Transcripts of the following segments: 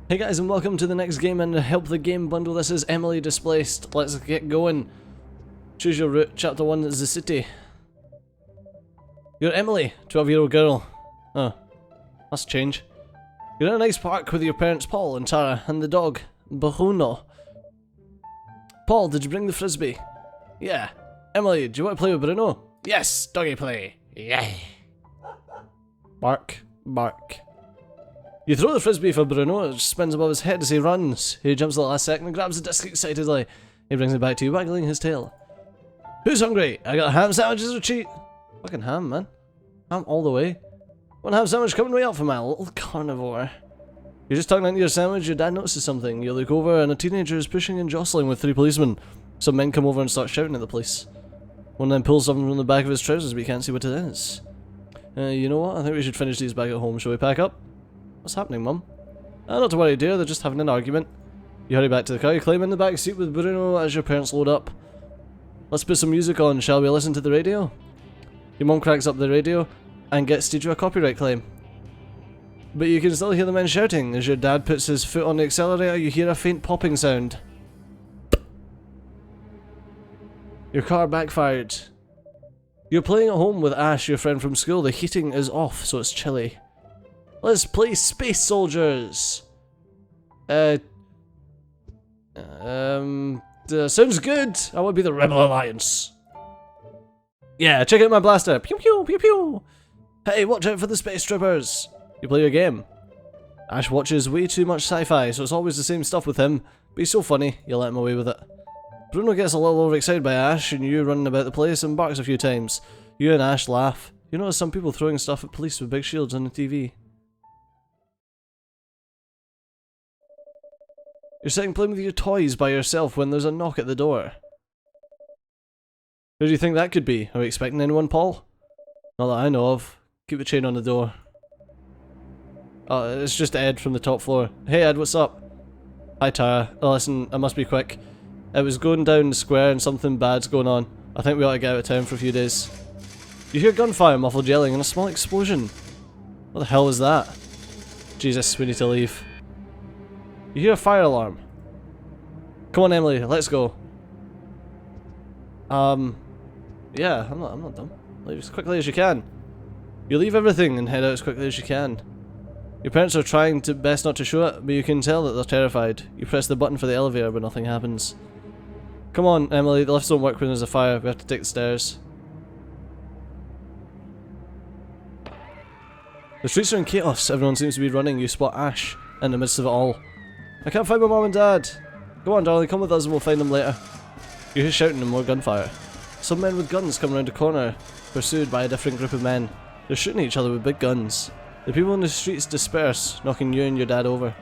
Hey guys, and welcome to the next game and Help the Game bundle. This is Emily Displaced. Let's get going. Choose your route. Chapter 1 is the city. You're Emily, 12-year-old girl. Oh, that's a change. You're in a nice park with your parents Paul and Tara and the dog, Bruno. Paul, did you bring the frisbee? Yeah. Emily, do you want to play with Bruno? Yes, doggy play. Yay. Bark, bark. You throw the frisbee for Bruno, it spins above his head as he runs. He jumps at the last second and grabs the disc excitedly. He brings it back to you, waggling his tail. Who's hungry? I got ham sandwiches or cheat? Fucking ham, man. Ham all the way. One ham sandwich coming way up for my little carnivore. You're just tugging into your sandwich, your dad notices something. You look over and a teenager is pushing and jostling with 3 policemen. Some men come over and start shouting at the police. One of them pulls something from the back of his trousers but you can't see what it is. You know what? I think we should finish these back at home. Shall we pack up? What's happening, Mum? Not to worry, dear, they're just having an argument. You hurry back to the car, you climb in the back seat with Bruno as your parents load up. Let's put some music on, shall we listen to the radio? Your mum cracks up the radio and gets to do a copyright claim. But you can still hear the men shouting. As your dad puts his foot on the accelerator, you hear a faint popping sound. Your car backfired. You're playing at home with Ash, your friend from school. The heating is off, so it's chilly. Let's play Space Soldiers. Sounds good. I want to be the Rebel Alliance. Yeah, check out my blaster. Pew pew pew pew. Hey, watch out for the space troopers. You play your game. Ash watches way too much sci-fi, so it's always the same stuff with him. But he's so funny, you let him away with it. Bruno gets a little overexcited by Ash and you running about the place and barks a few times. You and Ash laugh. You notice some people throwing stuff at police with big shields on the TV. You're sitting playing with your toys by yourself when there's a knock at the door. Who do you think that could be? Are we expecting anyone, Paul? Not that I know of. Keep the chain on the door. Oh, it's just Ed from the top floor. Hey Ed, what's up? Hi Tara. Oh, listen, I must be quick. It was going down the square and something bad's going on. I think we ought to get out of town for a few days. You hear gunfire, muffled yelling, and a small explosion. What the hell is that? Jesus, we need to leave. You hear a fire alarm. Come on, Emily, let's go. Yeah, I'm not dumb. Leave as quickly as you can. You leave everything and head out as quickly as you can. Your parents are trying to best not to show it, but you can tell that they're terrified. You press the button for the elevator, but nothing happens. Come on, Emily, the lifts don't work when there's a fire. We have to take the stairs. The streets are in chaos. Everyone seems to be running. You spot Ash in the midst of it all. I can't find my mom and dad. Go on, darling, come with us and we'll find them later. You hear shouting and more gunfire. Some men with guns come around a corner, pursued by a different group of men. They're shooting at each other with big guns. The people in the streets disperse, knocking you and your dad over.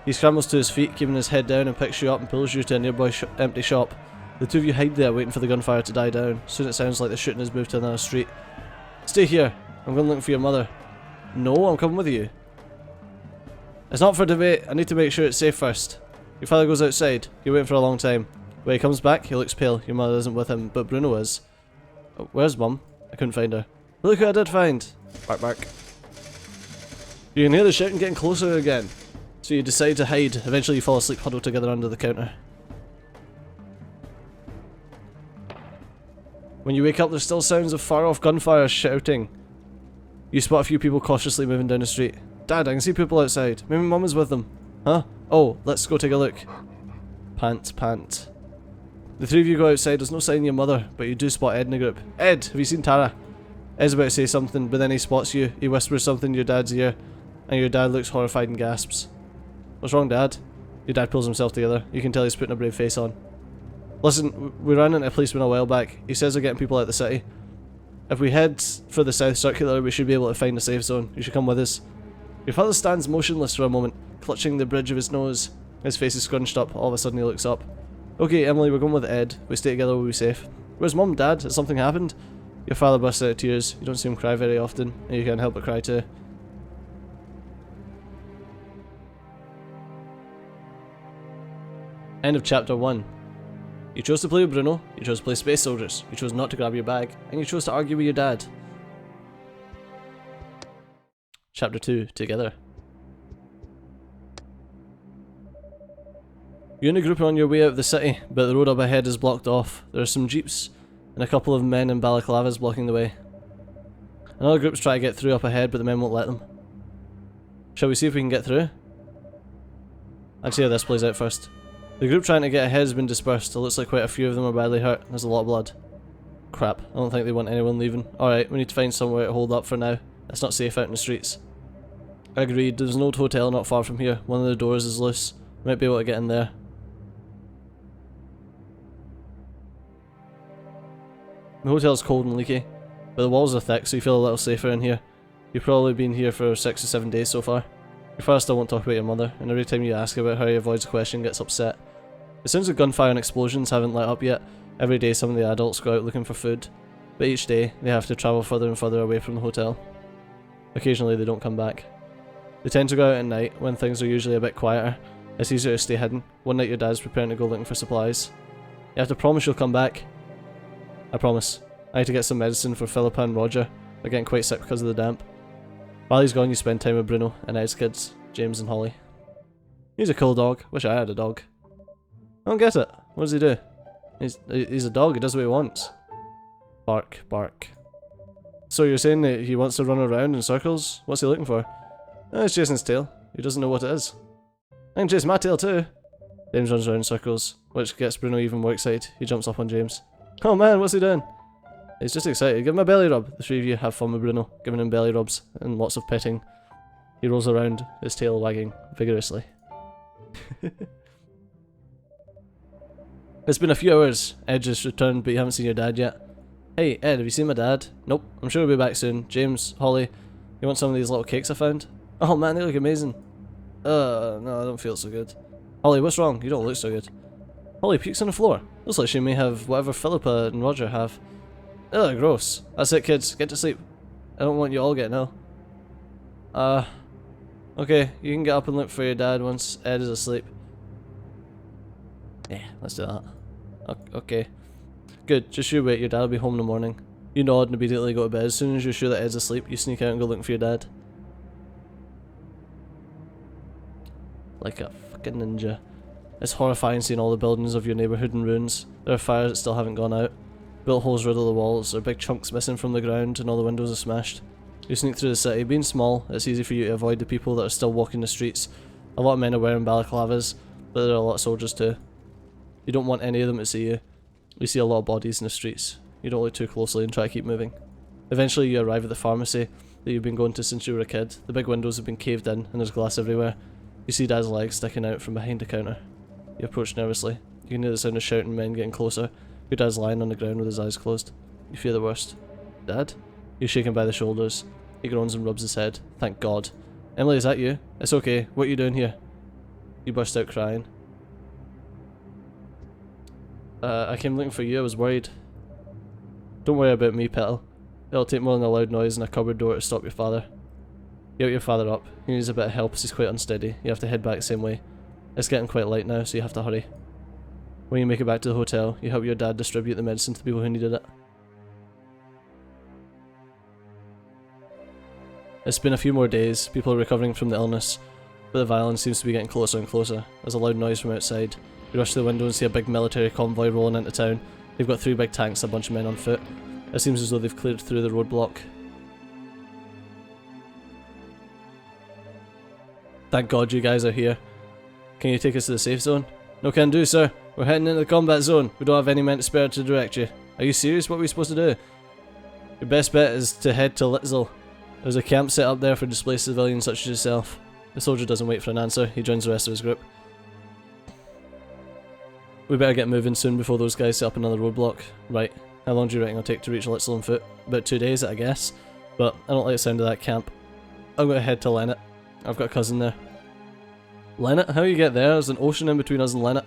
He scrambles to his feet, keeping his head down, and picks you up and pulls you to a nearby empty shop. The two of you hide there, waiting for the gunfire to die down. Soon it sounds like the shooting has moved to another street. Stay here. I'm going looking for your mother. No, I'm coming with you. It's not for debate. I need to make sure it's safe first. Your father goes outside. You're waiting for a long time. When he comes back, he looks pale. Your mother isn't with him, but Bruno is. Oh, where's Mum? I couldn't find her. Look who I did find. Bark, bark. You can hear the shouting getting closer again. So you decide to hide. Eventually you fall asleep huddled together under the counter. When you wake up, there's still sounds of far-off gunfire shouting. You spot a few people cautiously moving down the street. Dad, I can see people outside. Maybe Mum is with them. Huh? Oh, let's go take a look. Pant, pant. The three of you go outside. There's no sign of your mother, but you do spot Ed in the group. Ed, have you seen Tara? Ed's about to say something, but then he spots you. He whispers something in your dad's ear, and your dad looks horrified and gasps. What's wrong, Dad? Your dad pulls himself together. You can tell he's putting a brave face on. Listen, we ran into a policeman a while back. He says they're getting people out of the city. If we head for the South Circular, we should be able to find a safe zone. You should come with us. Your father stands motionless for a moment, clutching the bridge of his nose. His face is scrunched up. All of a sudden he looks up. Okay, Emily, we're going with Ed. We stay together, we'll be safe. Where's Mum, Dad? Has something happened? Your father bursts out of tears. You don't see him cry very often, and you can't help but cry too. End of chapter 1. You chose to play with Bruno, you chose to play Space Soldiers, you chose not to grab your bag, and you chose to argue with your dad. Chapter 2, together. You and a group are on your way out of the city, but the road up ahead is blocked off. There are some jeeps and a couple of men in balaclavas blocking the way. Another group's trying to get through up ahead, but the men won't let them. Shall we see if we can get through? I'd see how this plays out first. The group trying to get ahead has been dispersed. It looks like quite a few of them are badly hurt. There's a lot of blood. Crap, I don't think they want anyone leaving. Alright, we need to find somewhere to hold up for now. It's not safe out in the streets. Agreed, there's an old hotel not far from here. One of the doors is loose. Might be able to get in there. The hotel's cold and leaky, but the walls are thick, so you feel a little safer in here. You've probably been here for 6 or 7 days so far. Your father still won't talk about your mother, and every time you ask about her he avoids the question and gets upset. It sounds like gunfire and explosions haven't let up yet. Every day some of the adults go out looking for food, but each day they have to travel further and further away from the hotel. Occasionally they don't come back. They tend to go out at night, when things are usually a bit quieter. It's easier to stay hidden. One night your dad's preparing to go looking for supplies. You have to promise you'll come back. I promise. I need to get some medicine for Philippa and Roger. They're getting quite sick because of the damp. While he's gone, you spend time with Bruno and Ed's kids, James and Holly. He's a cool dog. Wish I had a dog. I don't get it. What does he do? He's a dog. He does what he wants. Bark, bark. So you're saying that he wants to run around in circles? What's he looking for? It's chasing his tail. He doesn't know what it is. I can chase my tail too. James runs around in circles, which gets Bruno even more excited. He jumps up on James. Oh man, what's he doing? He's just excited. Give him a belly rub. The three of you have fun with Bruno, giving him belly rubs and lots of petting. He rolls around, his tail wagging vigorously. It's been a few hours. Ed just returned, but you haven't seen your dad yet. Hey, Ed, have you seen my dad? Nope. I'm sure he'll be back soon. James, Holly, you want some of these little cakes I found? Oh man, they look amazing. No, I don't feel so good. Holly, what's wrong? You don't look so good. Holly pukes on the floor. Looks like she may have whatever Philippa and Roger have. Ugh, gross. That's it, kids. Get to sleep. I don't want you all getting ill. Okay, you can get up and look for your dad once Ed is asleep. Yeah, let's do that. Okay. Good, just you wait, your dad will be home in the morning. You nod and immediately go to bed. As soon as you're sure that Ed's asleep, you sneak out and go looking for your dad. Like a fucking ninja. It's horrifying seeing all the buildings of your neighbourhood in ruins. There are fires that still haven't gone out. Built holes riddle the walls, there are big chunks missing from the ground, and all the windows are smashed. You sneak through the city. Being small, it's easy for you to avoid the people that are still walking the streets. A lot of men are wearing balaclavas, but there are a lot of soldiers too. You don't want any of them to see you. You see a lot of bodies in the streets. You don't look too closely and try to keep moving. Eventually you arrive at the pharmacy that you've been going to since you were a kid. The big windows have been caved in, and there's glass everywhere. You see Dad's legs sticking out from behind the counter. You approach nervously. You can hear the sound of shouting men getting closer. Your dad's lying on the ground with his eyes closed. You fear the worst. Dad? You shake him by the shoulders. He groans and rubs his head. Thank God. Emily, is that you? It's okay. What are you doing here? You burst out crying. I came looking for you. I was worried. Don't worry about me, Petal. It'll take more than a loud noise and a cupboard door to stop your father. You help your father up. He needs a bit of help as he's quite unsteady. You have to head back the same way. It's getting quite late now, so you have to hurry. When you make it back to the hotel, you help your dad distribute the medicine to the people who needed it. It's been a few more days. People are recovering from the illness, but the violence seems to be getting closer and closer. There's a loud noise from outside. You rush to the window and see a big military convoy rolling into town. They've got 3 big tanks and a bunch of men on foot. It seems as though they've cleared through the roadblock. Thank God you guys are here. Can you take us to the safe zone? No can do, sir. We're heading into the combat zone. We don't have any men to spare to direct you. Are you serious? What are we supposed to do? Your best bet is to head to Litzel. There's a camp set up there for displaced civilians such as yourself. The soldier doesn't wait for an answer. He joins the rest of his group. We better get moving soon before those guys set up another roadblock. Right. How long do you reckon it'll take to reach Litzel on foot? About 2 days, I guess. But I don't like the sound of that camp. I'm going to head to Lennet. I've got a cousin there. Lennet? How you get there? There's an ocean in between us and Lennet.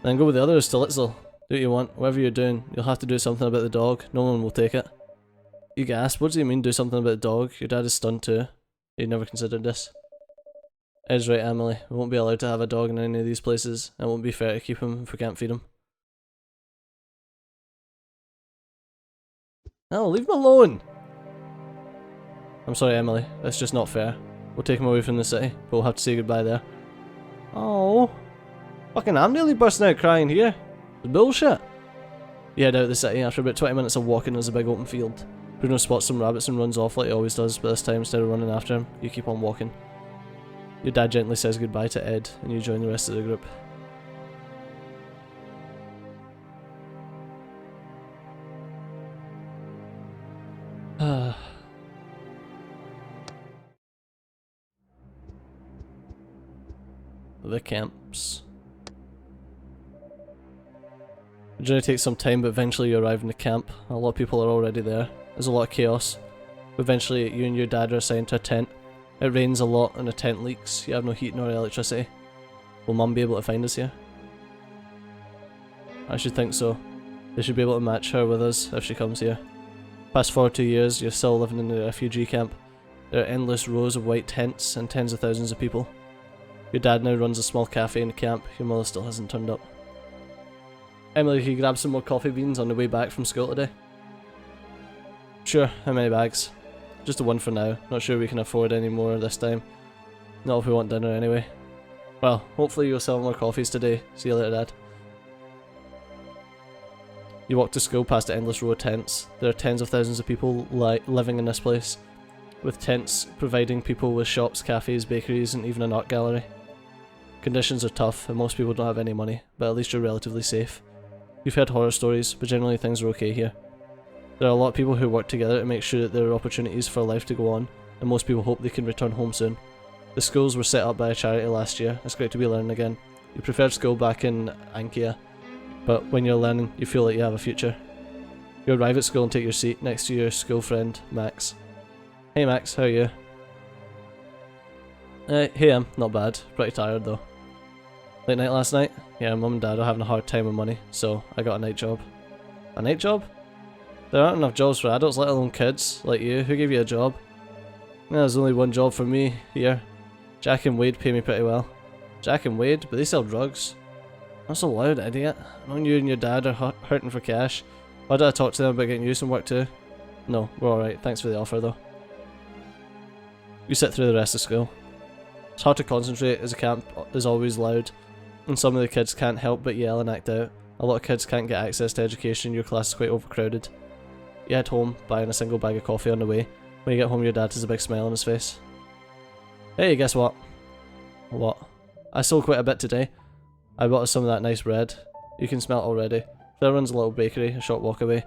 Then go with the others to Litzel. Do what you want. Whatever you're doing, you'll have to do something about the dog. No one will take it. You gasp. What do you mean do something about the dog? Your dad is stunned too. He never considered this. Ed's right, Emily. We won't be allowed to have a dog in any of these places. And it won't be fair to keep him if we can't feed him. No, leave him alone! I'm sorry, Emily. That's just not fair. We'll take him away from the city, but we'll have to say goodbye there. Oh. Fucking I'm nearly bursting out crying here. It's bullshit. You head out of the city. After about 20 minutes of walking, there's a big open field. Bruno spots some rabbits and runs off like he always does, but this time instead of running after him, you keep on walking. Your dad gently says goodbye to Ed, and you join the rest of the group. The camps. The journey takes some time, but eventually you arrive in the camp. A lot of people are already there. There's a lot of chaos. Eventually, you and your dad are assigned to a tent. It rains a lot and the tent leaks. You have no heat nor electricity. Will Mum be able to find us here? I should think so. They should be able to match her with us if she comes here. Past 42 years, you're still living in the refugee camp. There are endless rows of white tents and tens of thousands of people. Your dad now runs a small cafe in the camp. Your mother still hasn't turned up. Emily, can you grab some more coffee beans on the way back from school today? Sure, how many bags? Just the one for now. Not sure we can afford any more this time. Not if we want dinner anyway. Well, hopefully you'll sell more coffees today. See you later, Dad. You walk to school past the endless row of tents. There are tens of thousands of people living in this place, with tents providing people with shops, cafes, bakeries, and even an art gallery. Conditions are tough, and most people don't have any money, but at least you're relatively safe. You've heard horror stories, but generally things are okay here. There are a lot of people who work together to make sure that there are opportunities for life to go on, and most people hope they can return home soon. The schools were set up by a charity last year. It's great to be learning again. You preferred school back in Ankia, but when you're learning, you feel like you have a future. You arrive at school and take your seat next to your school friend, Max. Hey Max, how are you? Hey, I'm not bad. Pretty tired though. Late night last night? Yeah, Mum and Dad are having a hard time with money, so I got a night job. A night job? There aren't enough jobs for adults, let alone kids like you. Who gave you a job? There's only one job for me here. Jack and Wade pay me pretty well. Jack and Wade? But they sell drugs. Not so loud, idiot. I know you and your dad are hurting for cash. Why did I talk to them about getting you some work too? No, we're alright. Thanks for the offer though. You sit through the rest of school. It's hard to concentrate as the camp is always loud, and some of the kids can't help but yell and act out. A lot of kids can't get access to education, your class is quite overcrowded. You head home, buying a single bag of coffee on the way. When you get home, your dad has a big smile on his face. Hey, guess what? What? I sold quite a bit today. I bought us some of that nice bread. You can smell it already. There runs a little bakery, a short walk away.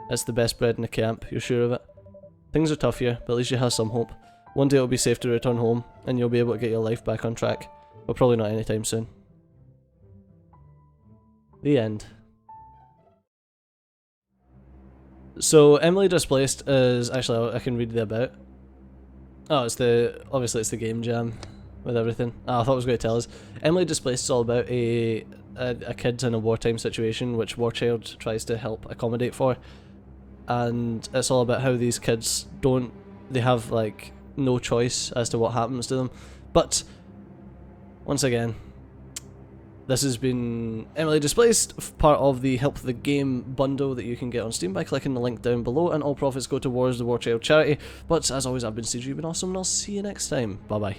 It's the best bread in the camp, you're sure of it? Things are tough here, but at least you have some hope. One day it'll be safe to return home, and you'll be able to get your life back on track. But probably not anytime soon. The end. So, Emily Displaced is... Actually, I can read the about. Oh, it's the... Obviously it's the game jam with everything. Oh, I thought it was going to tell us. Emily Displaced is all about a kid in a wartime situation which Warchild tries to help accommodate for. And it's all about how these kids don't... They have, like, no choice as to what happens to them. But, once again, this has been Emily Displaced, part of the Help the Game bundle that you can get on Steam by clicking the link down below, and all profits go towards the Warchild charity. But as always, I've been CG, you've been awesome, and I'll see you next time. Bye bye.